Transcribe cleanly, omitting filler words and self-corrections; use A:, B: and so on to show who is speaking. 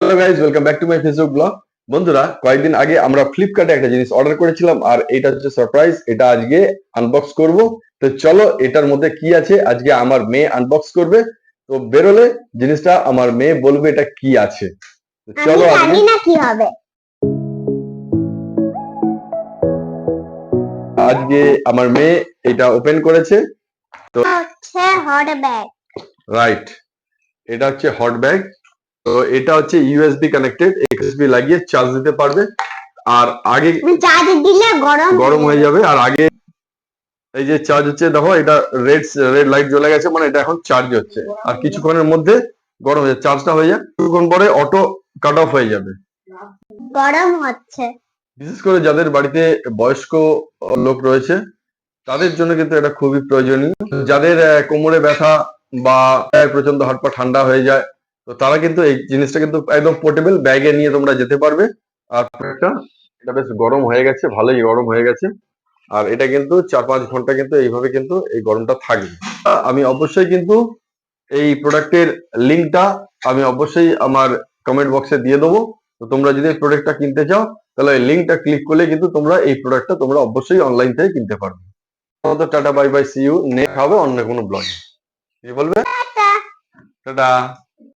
A: Hello guys, welcome back to my Facebook blog. বন্ধুরা, কয়েকদিন আগে আমরা ফ্লিপকার্টে একটা জিনিস অর্ডার করেছিলাম, আর এটা হচ্ছে সারপ্রাইজ। এটা আজকে আনবক্স করব। তো চলো, এটার মধ্যে কি আছে আজকে আমার মেয়ে আনবক্স করবে। তো বেরোলে জিনিসটা আমার মেয়ে বলবে এটা কি আছে। চলো,
B: জানি না কি হবে।
A: আজকে আমার মেয়ে এটা ওপেন করেছে। তো
B: হচ্ছে হট ব্যাগ।
A: রাইট, এটা হচ্ছে হট ব্যাগ। তো এটা হচ্ছে ইউএসবি কানেক্টেড, এক্সবি লাগিয়ে চার্জ দিতে পারবে। আর আগে
B: চার্জ দিলে
A: গরম হয়ে যাবে। আর আগে এই যে চার্জ হচ্ছে, দেখো এটা রেড লাইট জ্বলে গেছে, মানে এটা এখন চার্জ হচ্ছে। আর কিছুক্ষণের মধ্যে গরম হয়ে চার্জটা হয়ে যায়, কিছুক্ষণ পরে অটো কাট অফ হয়ে যাবে।
B: গরম হচ্ছে।
A: বিশেষ করে যাদের বাড়িতে বয়স্ক লোক রয়েছে তাদের জন্য কিন্তু এটা খুবই প্রয়োজনীয়। যাদের কোমরে ব্যথা বা প্রচন্ড হাত পা ঠান্ডা হয়ে যায়, তো তারা কিন্তু এই জিনিসটা কিন্তু একদম পোর্টেবল ব্যাগে নিয়ে তোমরা যেতে পারবে। আর এটা বেশ গরম হয়ে গেছে, ভালোই গরম হয়ে গেছে। আর এটা কিন্তু 4-5 ঘন্টা কিন্তু এইভাবে কিন্তু এই গরমটা থাকবে। আমি অবশ্যই কিন্তু এই প্রোডাক্টের লিঙ্কটা আমি অবশ্যই আমার কমেন্ট বক্সে দিয়ে দেবো। তো তোমরা যদি এই প্রোডাক্টটা কিনতে চাও, তাহলে এই লিঙ্কটা ক্লিক করলে কিন্তু তোমরা এই প্রোডাক্টটা তোমরা অবশ্যই অনলাইন থেকে কিনতে পারবে। টাটা, bye bye, see you. Next হবে অন্য কোনো ব্লগে। কি বলবে? টাটা।